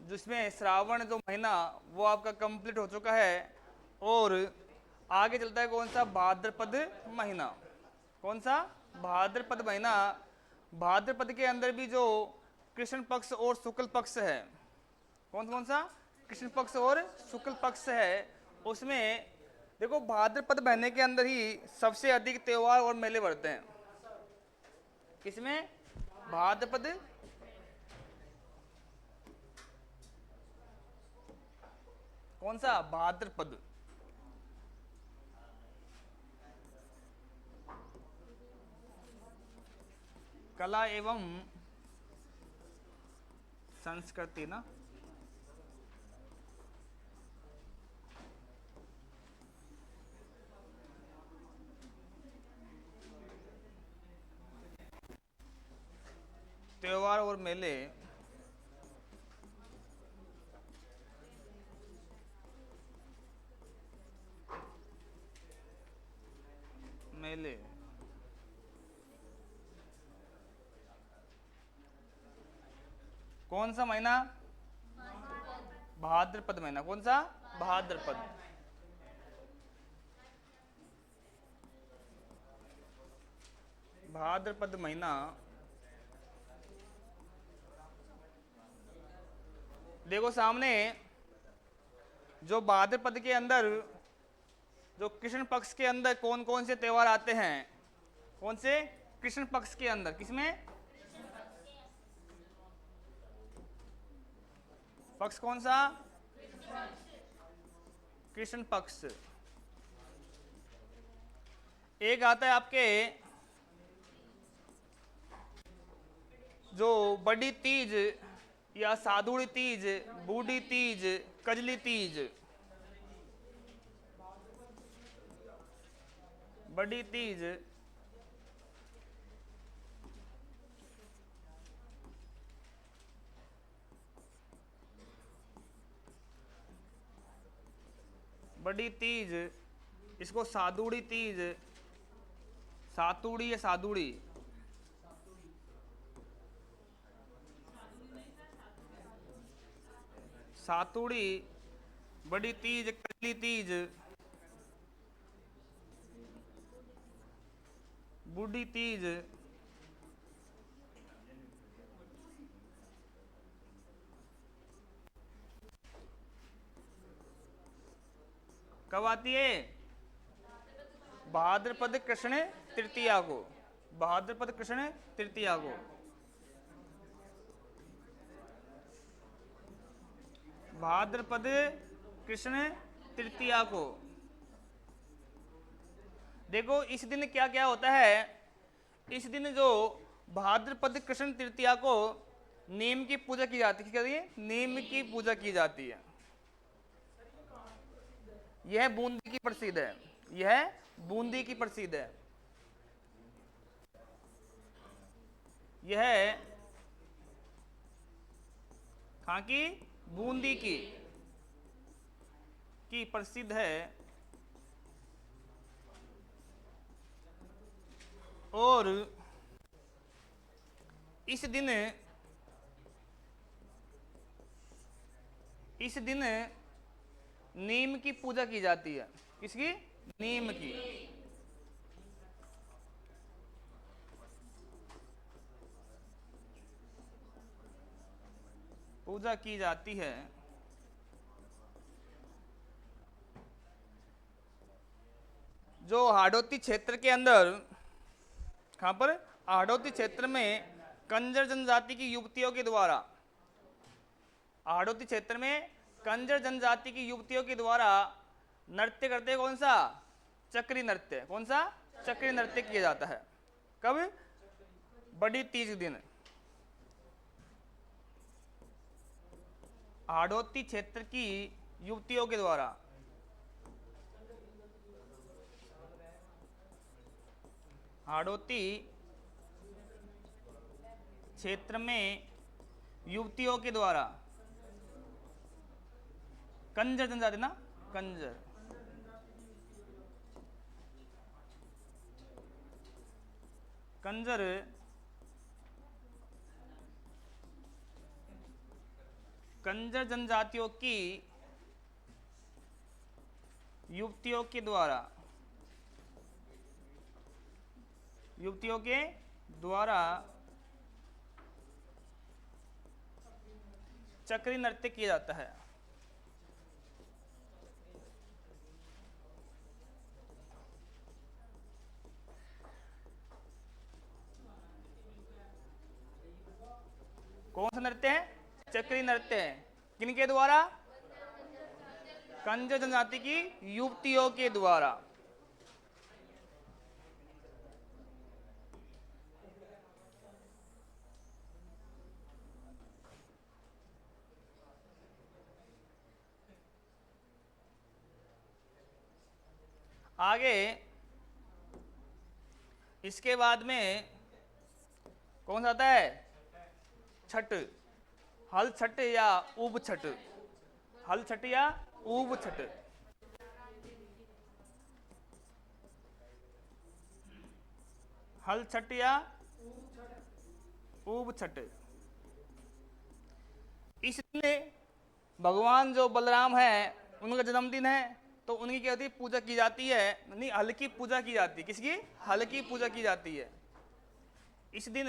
जिसमें श्रावण जो महीना वो आपका कंप्लीट हो चुका है, और आगे चलता है कौन सा, भाद्रपद महीना। कौन सा, भाद्रपद महीना। भाद्रपद के अंदर भी जो कृष्ण पक्ष और शुक्ल पक्ष है, कौन कौन सा, कृष्ण पक्ष और शुक्ल पक्ष है, उसमें देखो भाद्रपद महीने के अंदर ही सबसे अधिक त्योहार और मेले बढ़ते हैं। किसमें, भाद्रपद, कौन सा, भाद्रपद। कला एवं संस्कृति ना, त्योहार और मेले, मेले। कौन सा महीना, भाद्रपद महीना। कौन सा, भाद्रपद। भाद्रपद महीना, देखो सामने जो भाद्रपद के अंदर जो कृष्ण पक्ष के अंदर कौन कौन से त्योहार आते हैं, कौन से, कृष्ण पक्ष के अंदर, किसमें, पक्ष कौन सा, कृष्ण पक्ष। एक आता है आपके जो बड़ी तीज या साधुड़ी तीज, बूढ़ी तीज, कजली तीज। बड़ी तीज, बड़ी तीज, इसको साधुड़ी तीज, सातुड़ी या साधुड़ी, सातुड़ी, बड़ी तीज, कजली तीज, बूढ़ी तीज, कब आती है, भाद्रपद कृष्ण तृतीया को। भाद्रपद कृष्ण तृतीया को। भाद्रपद कृष्ण तृतीया को। देखो इस दिन क्या क्या होता है, इस दिन जो भाद्रपद कृष्ण तृतीया को नीम की पूजा की जाती है, क्या है, नीम की पूजा की जाती है। यह बूंदी की प्रसिद्ध है, यह बूंदी की प्रसिद्ध है। यह कहाँ की, बूंदी की प्रसिद्ध है। और इस दिन, इस दिन नीम की पूजा की जाती है। किसकी, नीम की। पूजा की जाती है। जो हाड़ौती क्षेत्र के अंदर, कहां पर, हाड़ौती क्षेत्र में कंजर जनजाति की युवतियों के द्वारा, हाड़ौती क्षेत्र में कंजर जनजाति की युवतियों के द्वारा नृत्य करते, कौन सा, चक्री नृत्य। कौन सा, चक्री नृत्य किया जाता है। कब, बड़ी तीज दिन। हाड़ौती क्षेत्र की युवतियों के द्वारा, हाड़ौती क्षेत्र में युवतियों के द्वारा, कंजर जनजाति ना, कंजर, कंजर कंजर जनजातियों की युवतियों के द्वारा चक्री नृत्य किया जाता है। कौन सा नृत्य है? चक्री नृत्य है। किनके द्वारा? कंजर जनजाति की युवतियों के द्वारा। आगे इसके बाद में कौन सा आता है? छठ। हल छठ या ऊब छठ? हल छठ या ऊब छठ? हल छठ या ऊब छठ। इस दिन भगवान जो बलराम है उनका जन्मदिन है, तो उनकी क्या होती है? पूजा की जाती है। नहीं, हल की पूजा की जाती है। किसकी? हल की पूजा की जाती है। इस दिन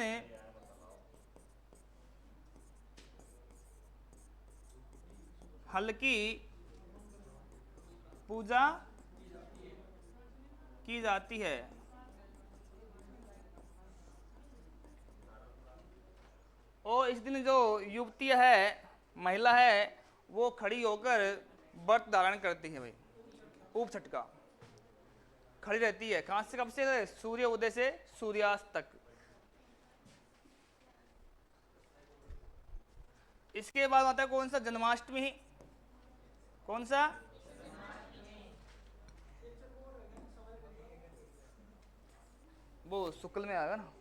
हल की पूजा की जाती है। और इस दिन जो युवती है, महिला है, वो खड़ी होकर व्रत धारण करती है भाई, ऊप छठ का। खड़ी रहती है। कहां से कब से? सूर्य उदय से सूर्यास्त तक। इसके बाद आता है कौन सा? जन्माष्टमी। कौन सा? वो शुक्ल में आएगा ना,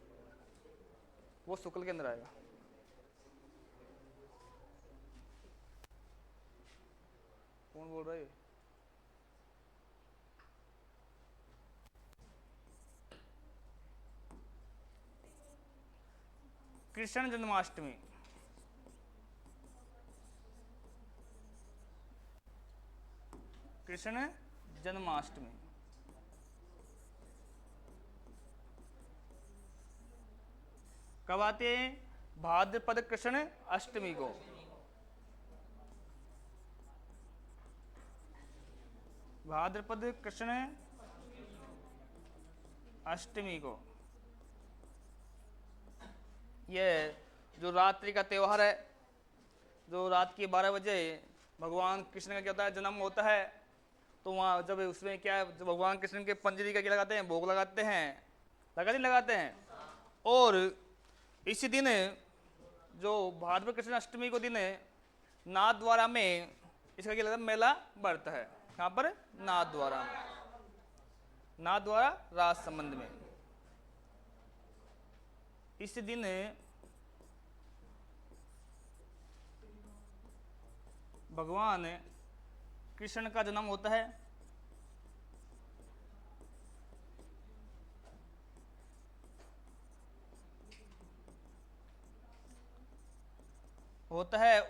वो शुक्ल के अंदर आएगा। कौन बोल रहा है? कृष्ण जन्माष्टमी। कृष्ण जन्माष्टमी कब आते हैं? भाद्रपद कृष्ण अष्टमी को। भाद्रपद कृष्ण अष्टमी को। यह जो रात्रि का त्योहार है, जो रात के 12 बजे भगवान कृष्ण का क्या होता है? जन्म होता है। तो वहाँ जब उसमें क्या है, जब भगवान कृष्ण के पंजरी का क्या लगाते हैं? भोग लगाते हैं। नहीं लगाते हैं। और इसी दिन जो भाद्रपद कृष्ण अष्टमी को दिन नाथद्वारा में इसका क्या लगता है? मेला बढ़ता है। कहाँ पर? नाथद्वारा में। नाथद्वारा राज संबंध में इस दिन भगवान कृष्ण का जन्म होता है।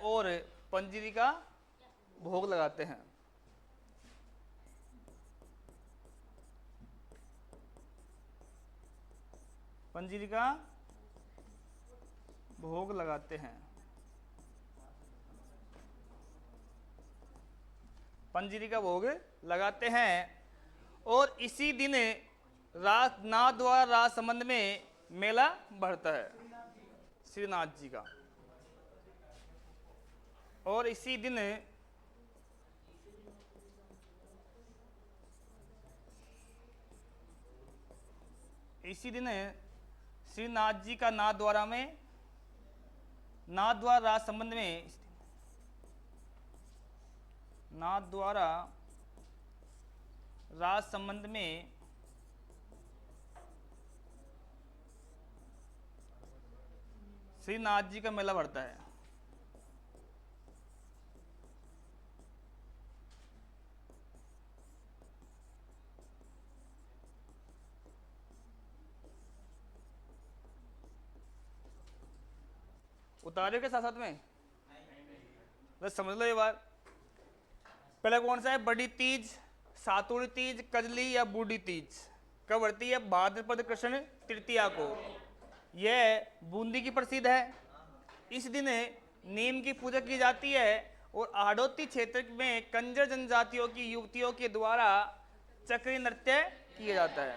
और पंजीरी का भोग लगाते हैं। पंजीरी का भोग लगाते हैं। पंजीरी का भोग लगाते हैं। और इसी दिन रात नाथद्वारा राज संबंध में मेला बढ़ता है श्रीनाथ जी का। और इसी दिन श्रीनाथ जी का नाथद्वारा राज संबंध में नाथद्वारा राज संबंध में श्रीनाथ जी का मेला बढ़ता है। उतारे के साथ साथ में बस समझ लो ये बात। पहले कौन सा है? बड़ी तीज, सातुड़ी तीज, कजली या बूढ़ी तीज कब बढ़ती है? भाद्रपद कृष्ण तृतीया को। यह बूंदी की प्रसिद्ध है। इस दिन नीम की पूजा की जाती है और आड़ोती क्षेत्र में कंजर जनजातियों की युवतियों के द्वारा चक्री नृत्य किया जाता है।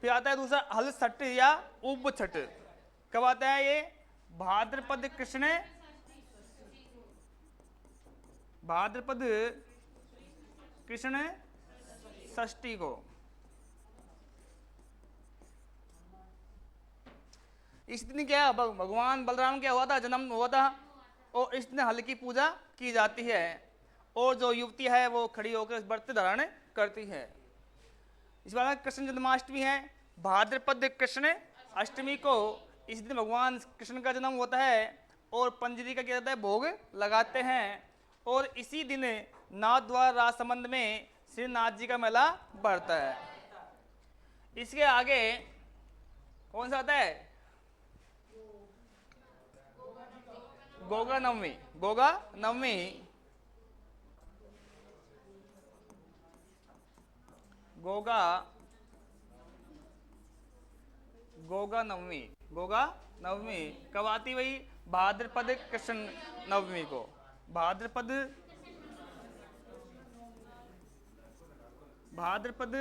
फिर आता है दूसरा हल छठ या उब छठ। कब आता है ये? भाद्रपद कृष्ण, भाद्रपद कृष्ण षष्ठी को। इस दिन क्या भगवान बलराम क्या हुआ था? जन्म हुआ था। और इस दिन हल की पूजा की जाती है और जो युवती है वो खड़ी होकर व्रत धारण करती है। इस बार कृष्ण जन्माष्टमी है भाद्रपद कृष्ण अष्टमी को। इस दिन भगवान कृष्ण का जन्म होता है और पंजरी का क्या होता है? भोग लगाते हैं। और इसी दिन नाथ द्वारा राजसमंद में श्रीनाथ जी का मेला बढ़ता है। इसके आगे कौन सा आता है? गोगा नवमी। गोगा नवमी, गोगा गोगा नवमी, गोगा नवमी कब आती? वही भाद्रपद कृष्ण नवमी को। भाद्रपद भाद्रपद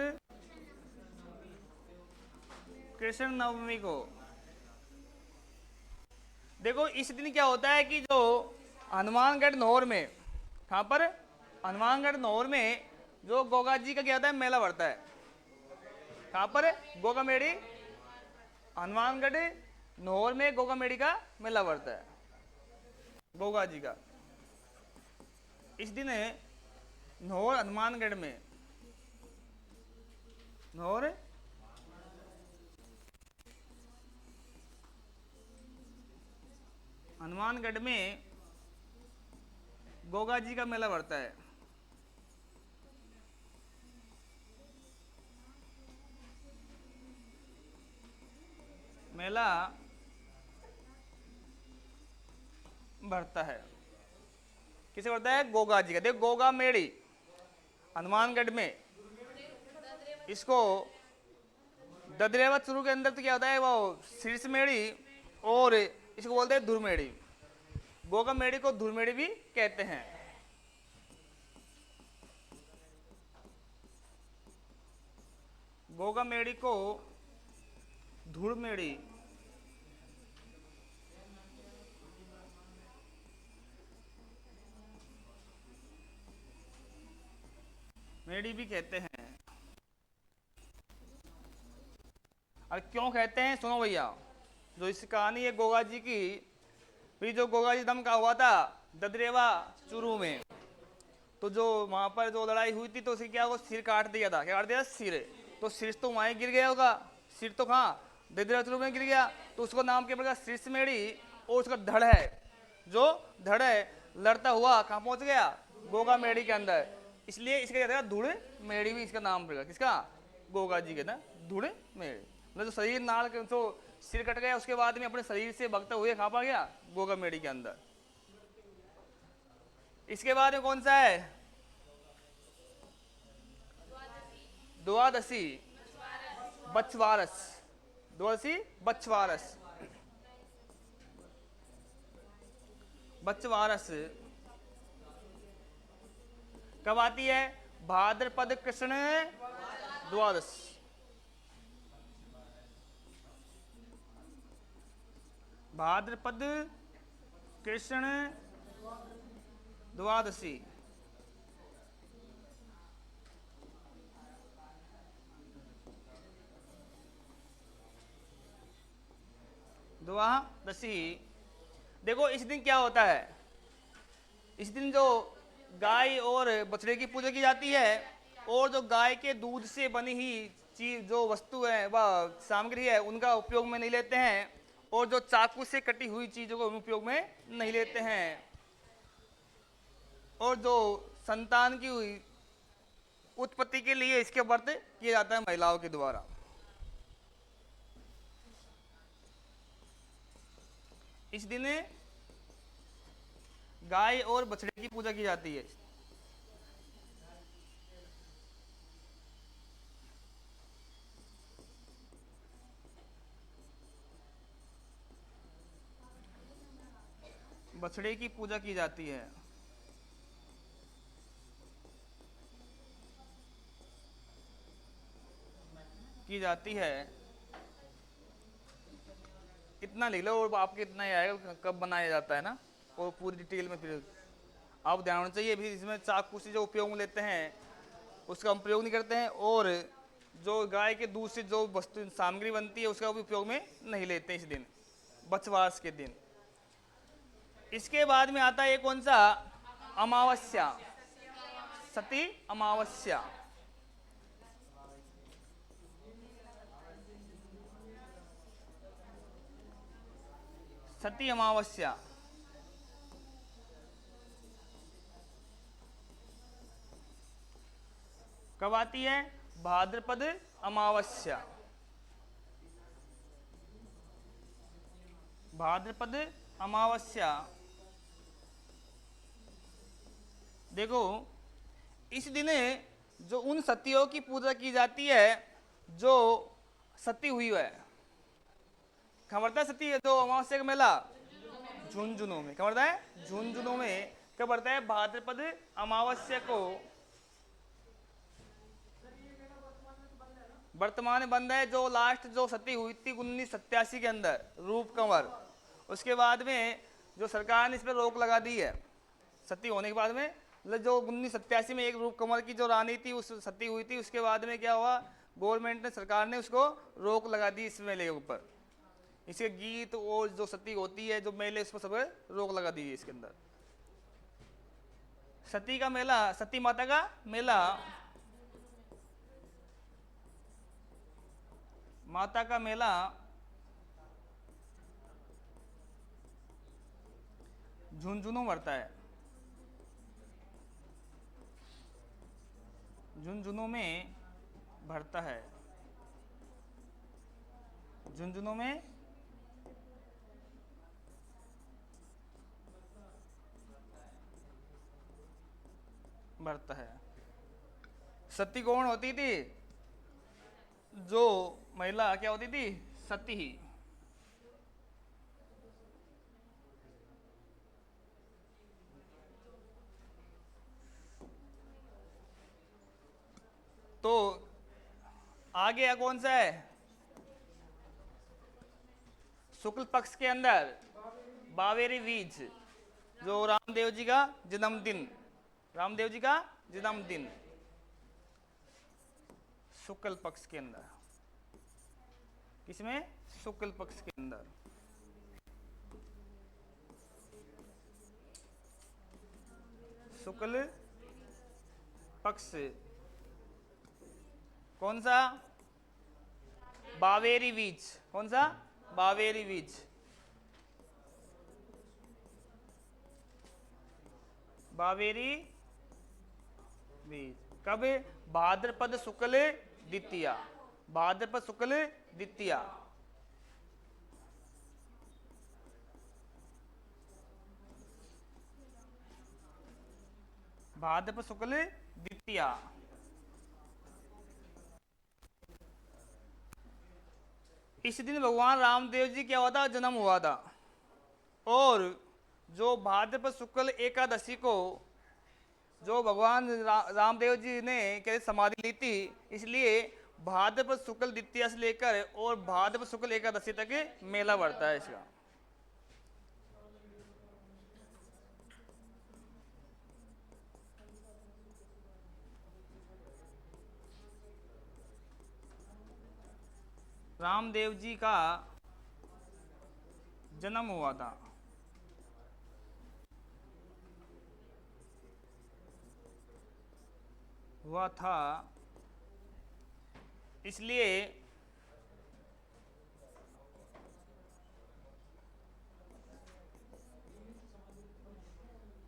कृष्ण नवमी को। देखो इस दिन क्या होता है कि जो हनुमानगढ़ नौर में, कहाँ पर? हनुमानगढ़ नौर में जो गोगा जी का क्या होता है? मेला बढ़ता है। कहाँ पर? गोगा मेड़ी, हनुमानगढ़ नौर में गोगा मेड़ी का मेला बढ़ता है गोगा जी का। इस दिन नौर हनुमानगढ़ में, नौर हनुमानगढ़ में गोगा जी का मेला बढ़ता है। मेला बढ़ता है किसे बढ़ता है? गोगा जी का। देखो गोगा मेड़ी हनुमानगढ़ में, इसको ददरेवा चुरू के अंदर तो क्या होता है? वो शीर्ष मेड़ी और इसको बोलते हैं धुर मेड़ी। गोगा मेड़ी को धुर मेड़ी भी कहते हैं। गोगा मेड़ी को धुर मेड़ी, मेड़ी भी कहते हैं। और क्यों कहते हैं? सुनो भैया, जो इस कहानी है गोगा जी की, फिर जो गोगा जी दम का हुआ था ददरेवा चुरू में, तो जो वहां पर जो लड़ाई हुई थी तो उसे क्या, वो सिर काट दिया था। क्या काट दिया? सिर। तो शीर्ष तो वहीं गिर गया होगा। सिर तो कहाँ? ददरेवा चुरू में गिर गया। तो उसको नाम क्या पड़ेगा? शीर्ष मेड़ी। और उसका धड़ है, जो धड़ है लड़ता हुआ कहाँ पहुंच गया? गोगा मेड़ी के अंदर। इसलिए इसका क्या था? धुड़ मेड़ी भी इसका नाम पड़ेगा। किसका? गोगा जी के ना धुड़ मेड़ी। मतलब जो शरीर नाल के तो सिर कट गया, उसके बाद में अपने शरीर से भगते हुए कहाँ पा गया? गोगा मेड़ी के अंदर। इसके बाद में कौन सा है? द्वादशी बछवारस। द्वादशी बछवारस, बछवारस कब आती है? भाद्रपद कृष्ण द्वादश। भाद्रपद कृष्ण द्वादशी। द्वादशी। देखो इस दिन क्या होता है? इस दिन जो गाय और बछड़े की पूजा की जाती है और जो गाय के दूध से बनी ही चीज, जो वस्तु है वह सामग्री है, उनका उपयोग में नहीं लेते हैं। और जो चाकू से कटी हुई चीजों को उपयोग में नहीं लेते हैं। और जो संतान की हुई उत्पत्ति के लिए इसके व्रत किया जाता है महिलाओं के द्वारा। इस दिन गाय और बछड़े की पूजा की जाती है। बछड़े की पूजा की जाती है। की जाती है। इतना लिख लो और आपके इतना ही आएगा कब बनाया जाता है ना, और पूरी डिटेल में फिर आप ध्यान होना चाहिए। भी इसमें चाकू से जो उपयोग में लेते हैं उसका हम प्रयोग नहीं करते हैं, और जो गाय के दूध से जो वस्तु सामग्री बनती है उसका भी उपयोग में नहीं लेते हैं इस दिन, बछवास के दिन। इसके बाद में आता है कौन सा, अमावस्या, सती अमावस्या। सती अमावस्या कब आती है, भाद्रपद अमावस्या। भाद्रपद अमावस्या। देखो इस दिन जो उन सतियों की पूजा की जाती है जो सती हुई है। खबरता है सती है जो अमावस्या का मेला झुंझुनू में, खबरता है झुंझुनू में कब पड़ता है, भाद्रपद अमावस्या को। वर्तमान में बंद है, जो लास्ट जो सती हुई थी 1987 के अंदर, रूप कंवर। उसके बाद में जो सरकार ने इस पर रोक लगा दी है, सती होने के बाद में। मतलब जो 1987 में एक रूप कंवर की जो रानी थी उस सती हुई थी, उसके बाद में क्या हुआ, गवर्नमेंट ने, सरकार ने उसको रोक लगा दी इस मेले के ऊपर। इसके गीत और जो सती होती है जो मेले, उस पर सब रोक लगा दी है इसके अंदर। सती का मेला, सती माता का मेला, माता का मेला झुंझुनू मरता है। झुंझुनू में भरता है। झुंझुनू में भरता है। सती कौन होती थी, जो महिला क्या होती थी, सती ही। तो आगे कौन सा है, शुक्ल पक्ष के अंदर बावेरी बीज, जो रामदेव जी का जन्मदिन, रामदेव जी का जन्मदिन शुक्ल पक्ष के अंदर। किसमें, शुक्ल पक्ष के अंदर। शुक्ल पक्ष कौन सा, बावेरी बीज, कौन सा, बावेरी बीज। बावेरी बीज कब, भाद्रपद शुक्ल द्वितीया, भाद्रपद शुक्ल द्वितीया। भाद्रपद शुक्ल द्वितीया। इस दिन भगवान रामदेव जी क्या हुआ था, जन्म हुआ था। और जो भाद्रपद शुक्ल एकादशी को जो भगवान रामदेव जी ने क्या समाधि ली थी, इसलिए भाद्रपद शुक्ल द्वितीया से लेकर और भाद्रपद शुक्ल एकादशी तक मेला बढ़ता है इसका। रामदेव जी का जन्म हुआ था, हुआ था, इसलिए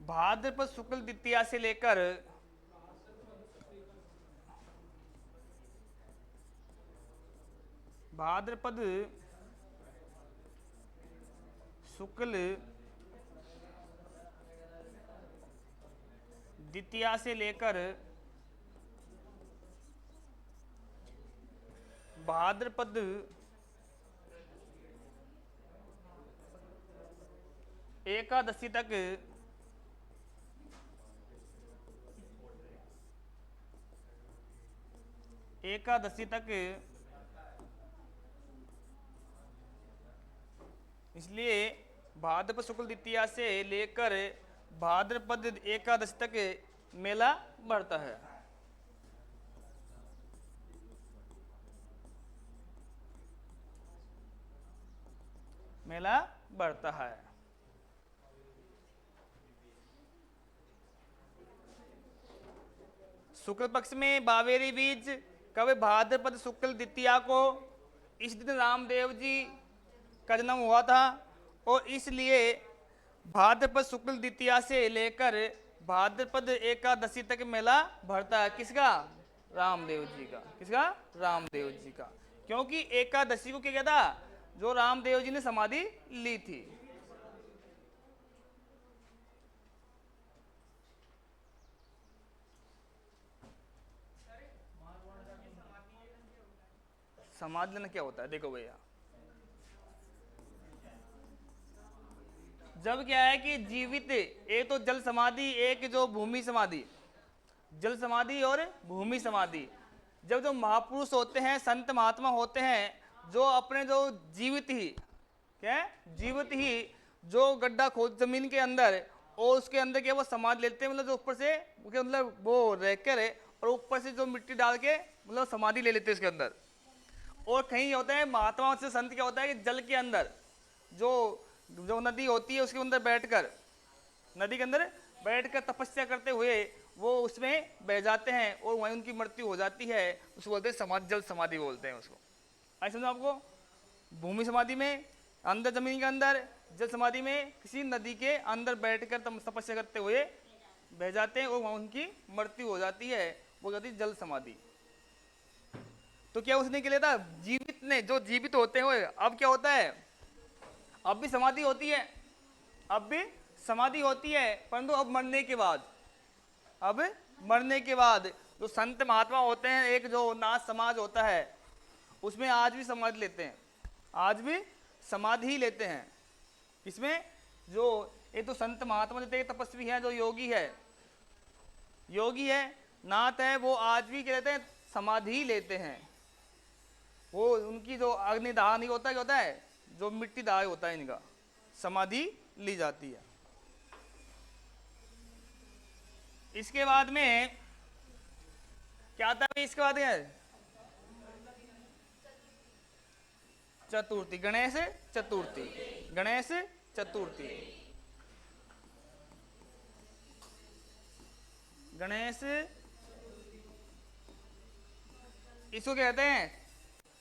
भाद्रपद शुक्ल द्वितीया से लेकर भाद्रपद शुक्ल द्वितीया से लेकर भाद्रपद एकादशी तक इसलिए भाद्रपद शुक्ल द्वितीया से लेकर भाद्रपद एकादशी तक मेला बढ़ता है। मेला बढ़ता है। शुक्ल पक्ष में बावेरी बीज कब भाद्रपद शुक्ल द्वितीया को इस दिन रामदेव जी का जन्म हुआ था और इसलिए भाद्रपद शुक्ल द्वितीया से लेकर भाद्रपद एकादशी तक मेला भरता है। किसका? रामदेव जी का। किसका? रामदेव जी का। क्योंकि एकादशी को क्या किया था? जो रामदेव जी ने समाधि ली थी। समाधि लेना क्या होता है? देखो भैया, जब क्या है कि जीवित, एक तो जल समाधि, एक जो भूमि समाधि, जल समाधि और भूमि समाधि। जब जो महापुरुष होते हैं, संत महात्मा होते हैं, जो अपने जो जीवित ही क्या है, जीवित ही जो गड्ढा खोद जमीन के अंदर और उसके अंदर क्या वो समाधि लेते हैं, मतलब जो ऊपर से मतलब वो रहकर और ऊपर से जो मिट्टी डाल के मतलब समाधि ले लेते हैं उसके अंदर। और कहीं होता है महात्मा से संत क्या होता है कि जल के अंदर जो नदी होती है उसके अंदर बैठकर, नदी के अंदर बैठकर तपस्या करते हुए वो उसमें बह जाते हैं और वहीं उनकी मृत्यु हो जाती है। उसको बोलते हैं समाधि, जल समाधि बोलते हैं उसको। ऐसा समझो आपको, भूमि समाधि में अंदर जमीन के अंदर, जल समाधि में किसी नदी के अंदर बैठकर तपस्या करते हुए बह जाते हैं और वहाँ उनकी मृत्यु हो जाती है, वो कहती है जल समाधि। तो क्या उसने के लिए था? जीवित ने, जो जीवित होते हुए, अब क्या होता है? अब भी समाधि होती है, अब भी समाधि होती है, परंतु अब मरने के बाद, अब मरने के बाद जो संत महात्मा होते हैं, एक जो नाथ समाज होता है, उसमें आज भी समाधि लेते हैं, आज भी समाधि ही लेते हैं। इसमें जो एक तो संत महात्मा जो थे, तपस्वी हैं, जो योगी है, नाथ है, वो आज भी क्या लेते हैं? समाधि ही लेते हैं। वो उनकी जो अग्निदाह नहीं होता, क्या होता है, जो मिट्टी दाह होता है, इनका समाधि ली जाती है। इसके बाद में क्या आता है? इसके बाद है चतुर्थी, गणेश चतुर्थी, गणेश चतुर्थी, गणेश, इसको कहते हैं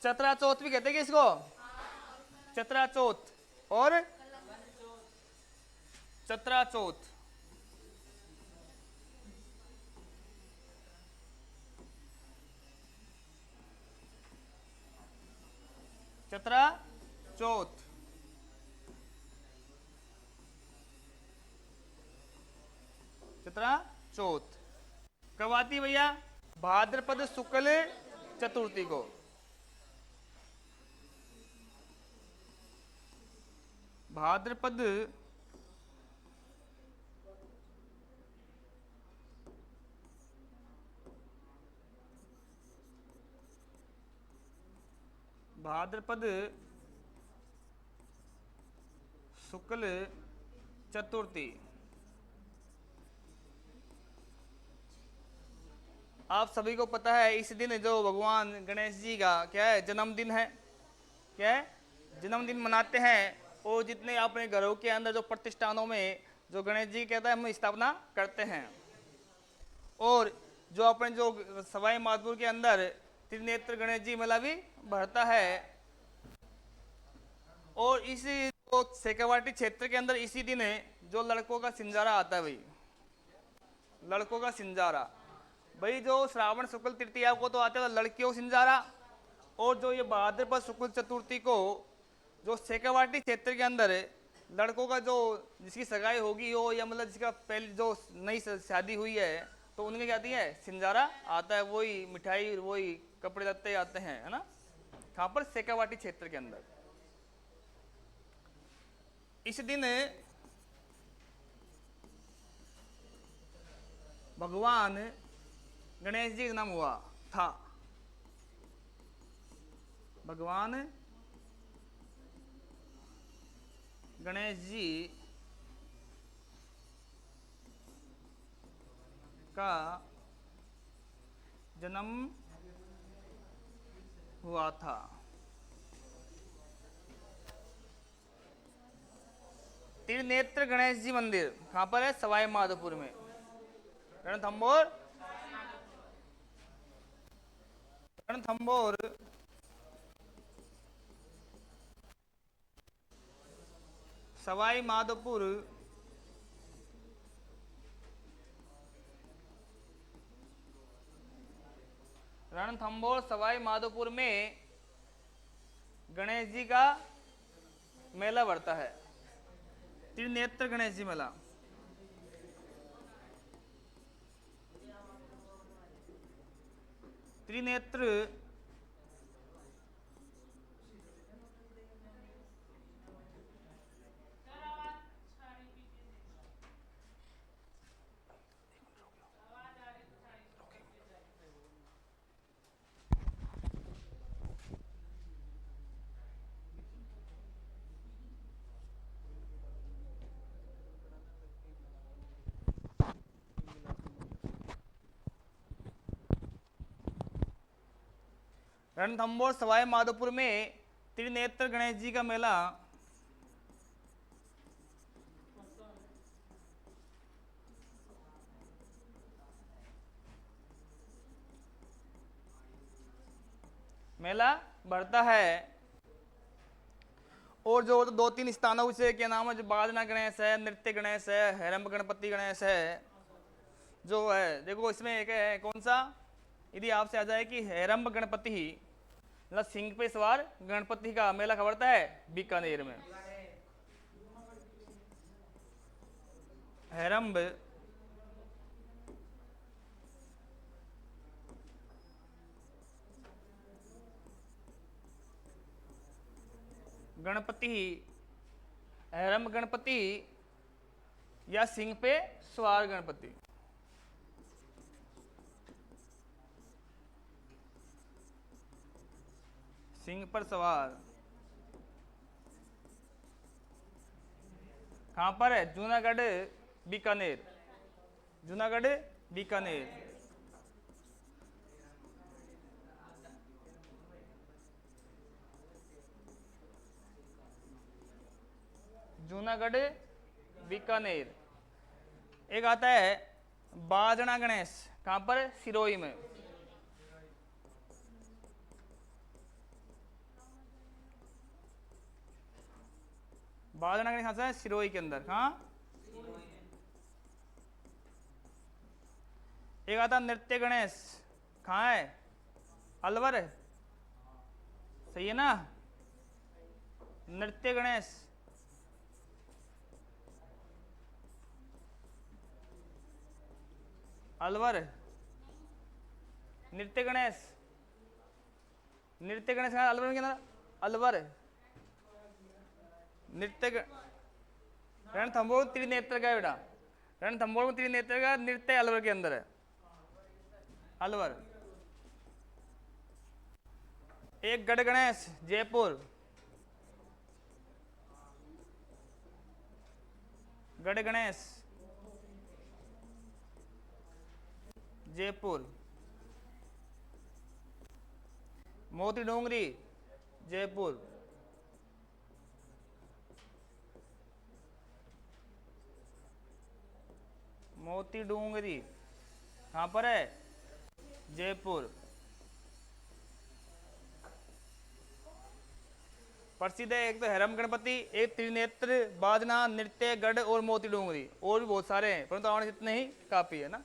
चतरा चौथ भी कहते हैं कि इसको चतरा चौथ और चतरा चौथ। चतरा चौथ, चतरा चौथ कब आती है भैया? भाद्रपद शुक्ल चतुर्थी को। भाद्रपद शुक्ल चतुर्थी। आप सभी को पता है इस दिन जो भगवान गणेश जी का क्या है? जन्मदिन है। क्या है? जन्मदिन मनाते हैं। और जितने अपने घरों के अंदर जो प्रतिष्ठानों में जो गणेश जी कहता है हम स्थापना करते हैं। और जो अपने जो सवाई माधोपुर के अंदर त्रिनेत्र गणेश जी मेला भी भरता है। और इसी जो शेखावाटी क्षेत्र के अंदर इसी दिन जो लड़कों का सिंजारा आता है भाई, लड़कों का सिंजारा भाई, जो श्रावण शुक्ल तृतीया को तो आता है लड़कियों का सिंजारा, और जो ये भाद्रपद शुक्ल चतुर्थी को जो शेखावाटी क्षेत्र के अंदर लड़कों का जो जिसकी सगाई होगी हो या मतलब जिसका पहले जो नई शादी हुई है तो उनके क्या आती है, सिंजारा आता है, वही मिठाई वही कपड़े लत्ते आते हैं, है ना। कहाँ पर, शेखावाटी क्षेत्र के अंदर। इस दिन भगवान गणेश जी का नाम हुआ था। भगवान गणेश जी का जन्म हुआ था। त्रिनेत्र गणेश जी मंदिर कहाँ पर है, सवाई माधोपुर में। रणथंबोर, रणथंबोर सवाई माधोपुर रणथंबोर सवाई माधोपुर में गणेश जी का मेला बढ़ता है, त्रिनेत्र गणेश जी मेला। त्रिनेत्र रणथंबोर सवाई माधोपुर में त्रिनेत्र गणेश जी का मेला बढ़ता है। और जो दो तीन स्थानों से क्या नाम है, जो बाजना गणेश है, नृत्य गणेश है, हेरम्ब गणपति गणेश है, जो है देखो इसमें एक है कौन सा, यदि आपसे आ जाए कि हेरम्ब गणपति मतलब सिंह पे सवार गणपति का मेला खबरता है बीकानेर में। हेरम्ब गणपति, हेरम्ब गणपति या सिंह पे सवार गणपति। सिंह पर सवार कहाँ पर है, जूनागढ़ बीकानेर, जूनागढ़ बीकानेर। जूनागढ़ बीकानेर। एक आता है बाजना गणेश, कहाँ पर, सिरोही में। बाजना गणेश कहाँ से है, सिरोही के अंदर। कहाँ, एक आता नृत्य गणेश, कहाँ है, अलवर है, सही है ना। नृत्य गणेश अलवर, नृत्य गणेश, नृत्य गणेश कहाँ, अलवर में क्या, अलवर नृत्य। रणथंबोर त्रिनेत्र का बेटा, रणथंबोर में त्रिनेत्र का नृत्य अलवर के अंदर है, अलवर। एक गढ़ गणेश जयपुर, गढ़ गणेश जयपुर। मोती डोंगरी जयपुर, मोती डोंगरी कहाँ पर है, जयपुर। प्रसिद्ध है एक तो हेरम गणपति, एक त्रिनेत्र, बाजना, नृत्य, गढ़ और मोती डोंगरी, और भी बहुत सारे हैं परंतु तो इतने ही काफी है ना।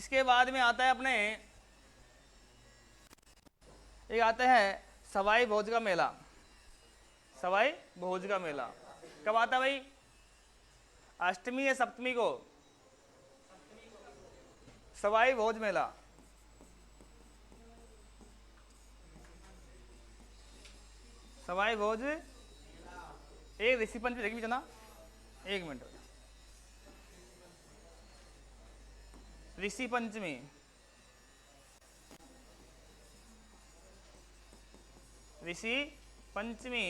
इसके बाद में आता है अपने, एक आता है सवाई भोज का मेला। सवाई भोज का मेला कब आता है भाई? अष्टमी या सप्तमी को सवाई भोज मेला। सवाई भोज एक ऋषि पंचमी देखी ना, एक मिनट। ऋषि पंचमी, ऋषि पंचमी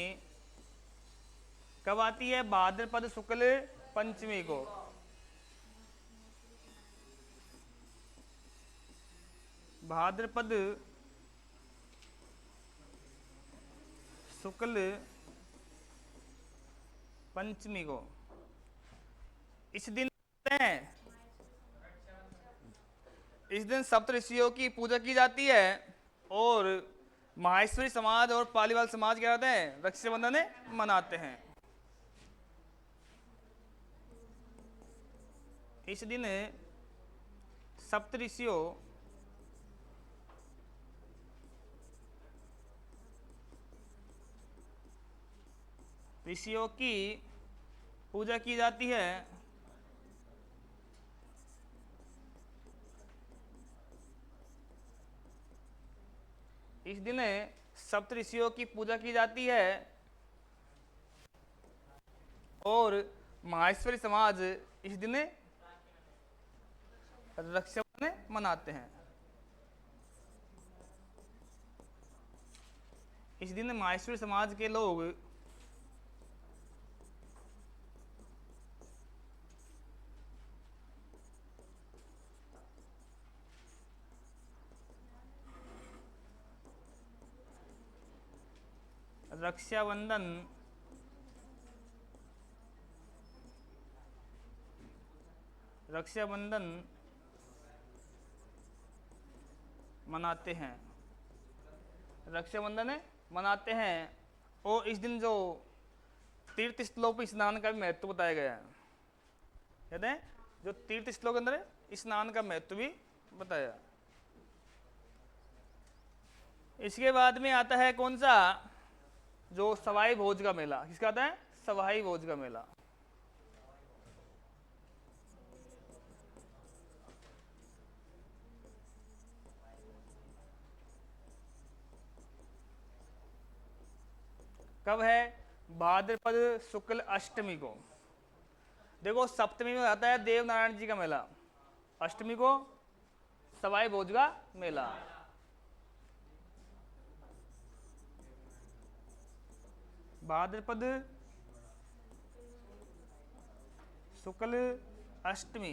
कब आती है? भाद्रपद शुक्ल पंचमी को। भाद्रपद शुक्ल पंचमी को। इस दिन सप्त ऋषियों की पूजा की जाती है और माहेश्वरी समाज और पालीवाल समाज क्या करते हैं? रक्षाबंधन मनाते हैं। इस दिन सप्त ऋषियों की पूजा की जाती है इस दिन सप्त ऋषियों की पूजा की जाती है और माहेश्वरी समाज इस दिन रक्षाबंधन मनाते हैं। इस दिन माहेश्वरी समाज के लोग रक्षाबंधन मनाते हैं। रक्षाबंधन मनाते हैं और इस दिन जो तीर्थ स्थलों पर स्नान का भी महत्व बताया गया है। कहते हैं जो तीर्थ स्थलों के अंदर स्नान का महत्व भी बताया। इसके बाद में आता है कौन सा? जो सवाई भोज का मेला। किसका आता है? सवाई भोज का मेला। कब है? भाद्रपद शुक्ल अष्टमी को। देखो सप्तमी में आता है देव नारायण जी का मेला, अष्टमी को सवाई भोज का मेला। भाद्रपद शुक्ल अष्टमी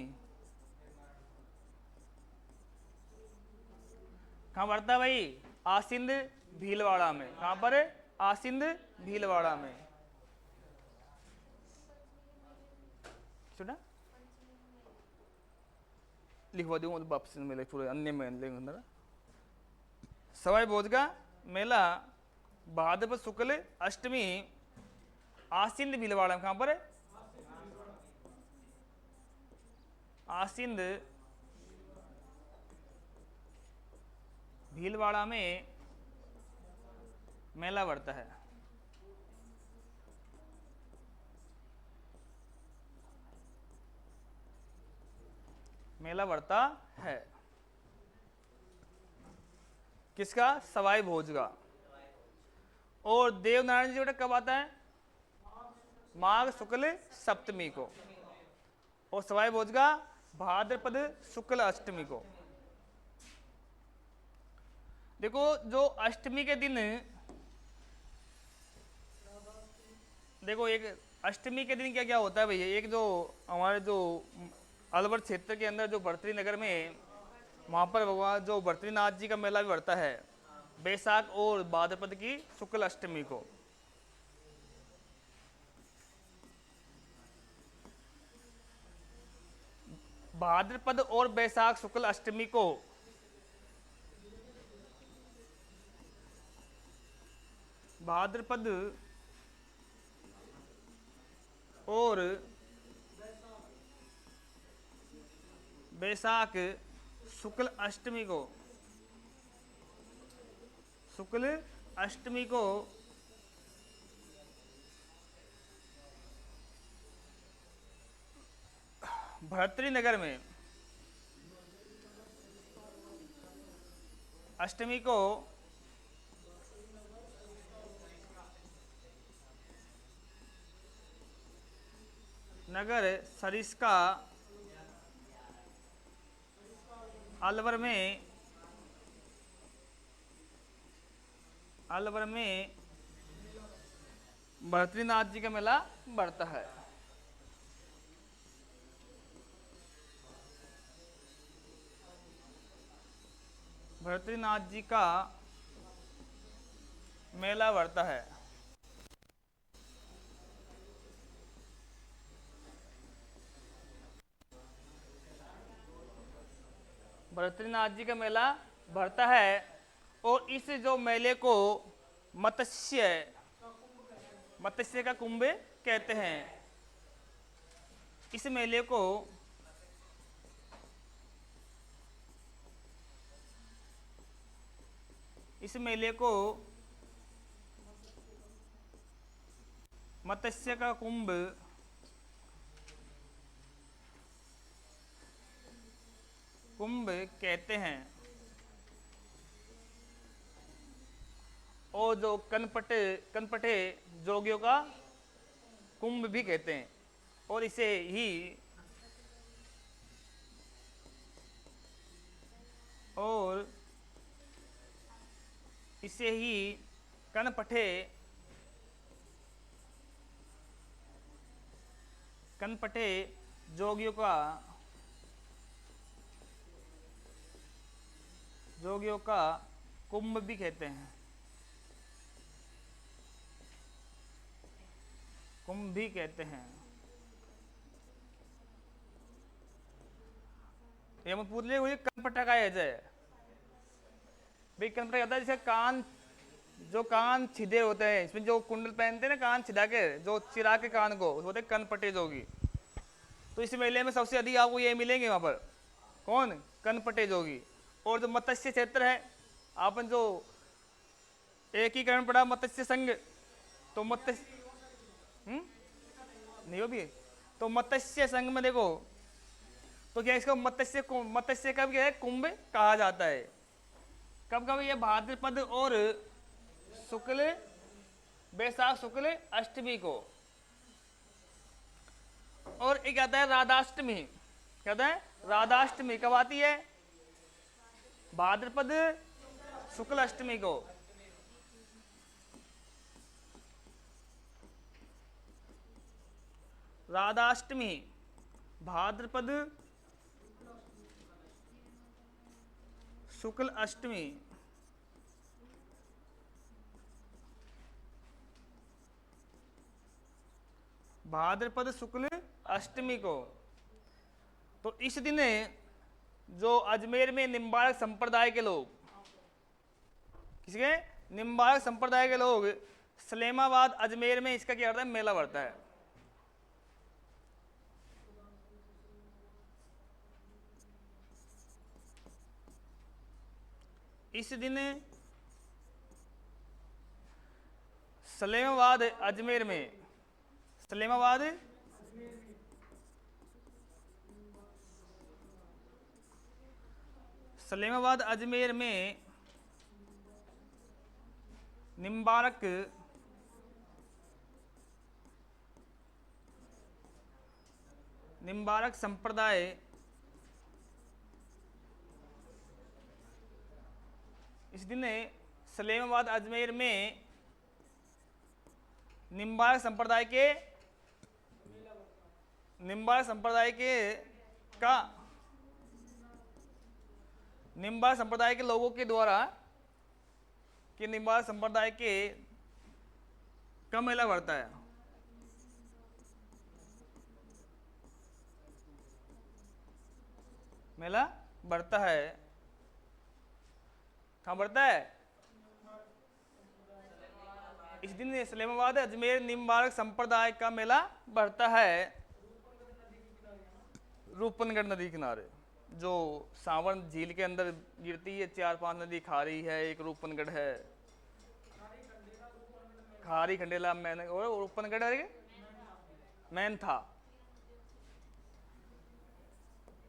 कहाँ पड़ता है भाई? आसिंद भीलवाड़ा में। कहाँ पर? आसिंद भीलवाड़ा में। सुना लिखवा दूंगा वापस मेले पूरे अन्य मेले। सवाई भोज का मेला भाद्रपद शुक्ल अष्टमी आसिंद भीलवाड़ा में। कहाँ पर? आसिंद भीलवाड़ा में मेला बढ़ता है। मेला बढ़ता है किसका? सवाई भोज का। और देवनारायण जी बेटा कब आता है? माघ शुक्ल सप्तमी को। और सवाई भोज का भाद्रपद शुक्ल अष्टमी को। देखो जो अष्टमी के दिन, देखो एक अष्टमी के दिन क्या क्या होता है भैया? एक जो हमारे जो अलवर क्षेत्र के अंदर जो भर्तृ नगर में वहाँ पर भगवान जो भर्तृनाथ जी का मेला भी बढ़ता है बैसाख और भाद्रपद की शुक्ल अष्टमी को। भाद्रपद और बैसाख शुक्ल अष्टमी को भाद्रपद और बैसाख शुक्ल अष्टमी को, शुक्ल अष्टमी को भर्तृ नगर में, अष्टमी को नगर सरिस्का अलवर में, अलवर में भर्तृनाथ जी का मेला बढ़ता है। भर्तृनाथ जी का मेला बढ़ता है। भर्तृनाथ जी का मेला बढ़ता है और इस जो मेले को मत्स्य, मत्स्य का कुंभ कहते हैं। इस मेले को मत्स्य का कुंभ कहते हैं। और जो कनपटे जोगियों का कुंभ भी कहते हैं। और इसे ही कनपटे जोगियों का कुंभ भी कहते हैं, कुंभ भी कहते हैं। ये मत पूछ ले कनपटा का है जय भाई। कनपटा कहता है जैसे कान, जो कान छिदे होते हैं, इसमें जो कुंडल पहनते हैं ना कान छिदा के, जो चिरा के कान को होते कनपटे जोगी। तो इस मेले में सबसे अधिक आपको ये मिलेंगे वहां पर, कौन? कनपटे जोगी। और जो मत्स्य क्षेत्र है, आपन जो एकीकरण पड़ा मत्स्य संघ, तो मत्स्य नहीं हो भी, तो मत्स्य संघ में देखो तो क्या इसको मत्स्य का क्या है कुंभ कहा जाता है। कब कब? ये भाद्रपद और शुक्ल, बैसाख शुक्ल अष्टमी को। और एक आता है राधाष्टमी। क्या आता है? राधाष्टमी कब आती है? भाद्रपद शुक्ल अष्टमी को। राधाष्टमी भाद्रपद शुक्ल अष्टमी। भाद्रपद शुक्ल अष्टमी को। तो इस दिन जो अजमेर में निम्बार्क संप्रदाय के लोग, किसके? निम्बार्क संप्रदाय के लोग सलेमाबाद अजमेर में इसका क्या होता है? मेला बढ़ता है। इस दिन सलेमाबाद अजमेर में, सलेमाबाद अजमेर में निम्बारक संप्रदाय इस दिन सलेमाबाद अजमेर में निम्बारक संप्रदाय के लोगों के द्वारा कि निम्बार्क संप्रदाय के का मेला बढ़ता है। मेला बढ़ता है। कहाँ बढ़ता है? इस दिन इस्लामाबाद अजमेर निम्बार्क संप्रदाय का मेला बढ़ता है रूपनगढ़ नदी किनारे। जो सावन झील के अंदर गिरती है, 4-5 नदी, खारी है, एक रूपनगढ़ है, खारी, खंडेला, मैन और रूपनगढ़ है, मैन था।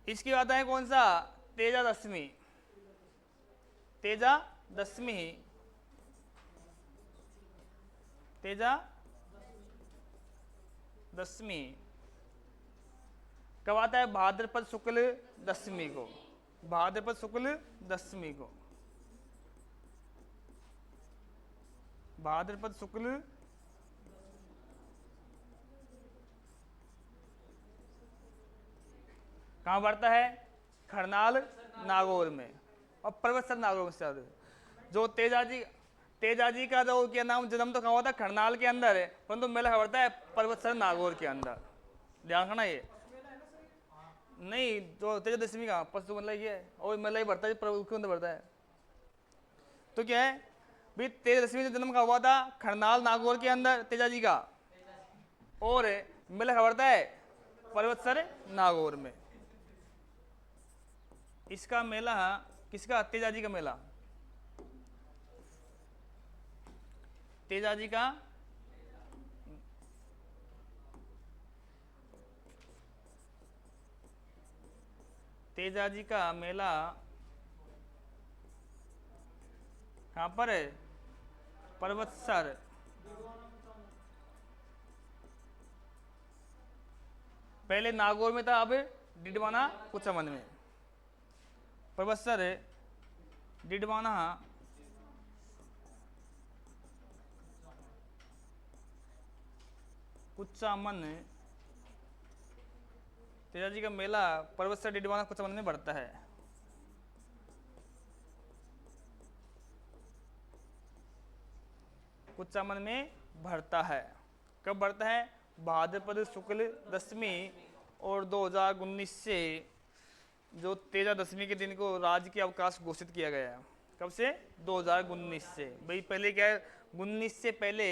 इसकी बात है कौन सा? तेजा दशमी, तेजा दशमी, तेजा दशमी कब आता है? भाद्रपद शुक्ल दशमी को, भाद्रपद शुक्ल दशमी को, भाद्रपद शुक्ल कहाँ बढ़ता है? खरनाल नागौर में, और पर्वतसर नागौर में स्थित। जो तेजा जी का जो क्या नाम, जन्म तो कहाँ हुआ था? खरनाल के अंदर है, परंतु मेला बढ़ता है पर्वतसर नागौर के अंदर। ध्यान रखना ये नहीं, जो तेजा दशमी का पशु मेला ही है, और मेला ही बढ़ता है उसके अंदर बढ़ता है। तो क्या है भाई, तेजा दशमी का जन्म का हुआ था खरनाल नागौर के अंदर तेजा जी का, और मेला का बढ़ता है पर्वतसर नागौर में। इसका मेला किसका? तेजा जी का मेला, तेजा जी का तेजा जी का मेला कहाँ पर है? पर्वतसर, पहले नागौर में था, अब डिडवाना कुचामन में। पर्वतसर डिडवाना कुचामन, तेजा जी का मेला पर्वतसर डिडवाना कुचामन में बढ़ता है। कुचामन में बढ़ता है। कब बढ़ता है? भाद्रपद शुक्ल दशमी, और 2019 से जो तेजा दशमी के दिन को राज्य के अवकाश घोषित किया गया है। कब से? 2019 से। भाई पहले क्या है, 19 से पहले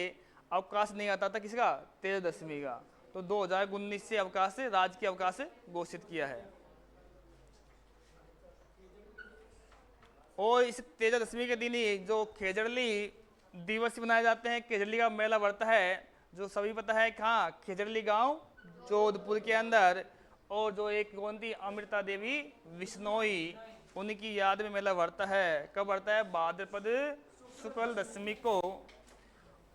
अवकाश नहीं आता था किसका? तेजा दशमी का। तो 2019 से अवकाश, राज्य के अवकाश घोषित किया है। और इस तेजा दशमी के दिन ही जो खेजड़ली दिवस मनाए जाते हैं, खेजड़ली का मेला बढ़ता है, जो सभी पता है कहाँ? खेजड़ली गांव जोधपुर के अंदर। और जो एक कौन थी? अमृता देवी विश्नोई, उनकी याद में मेला बढ़ता है। कब बढ़ता है? भाद्रपद शुक्ल दशमी को।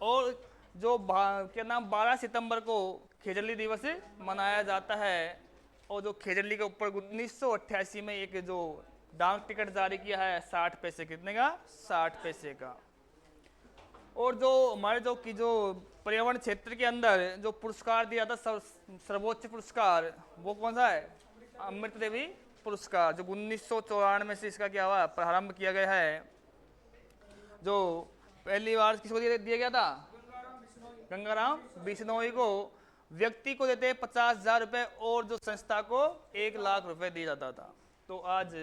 और जो क्या नाम, 12 सितंबर को खेजड़ली दिवस मनाया जाता है। और जो खेजड़ली के ऊपर 1988 में एक जो डाक टिकट जारी किया है 60 पैसे, कितने का? 60 पैसे का। और जो हमारे जो पर्यावरण क्षेत्र के अंदर जो पुरस्कार दिया था, सर्वोच्च पुरस्कार, वो कौन सा है? अमृता देवी पुरस्कार, जो 1994 से इसका क्या हुआ? प्रारंभ किया गया है। जो पहली बार किसको दिया गया था? गंगाराम बिश्नोई को। व्यक्ति को देते 50,000 रुपए, और जो संस्था को 1 लाख रुपए दिया जाता था। तो आज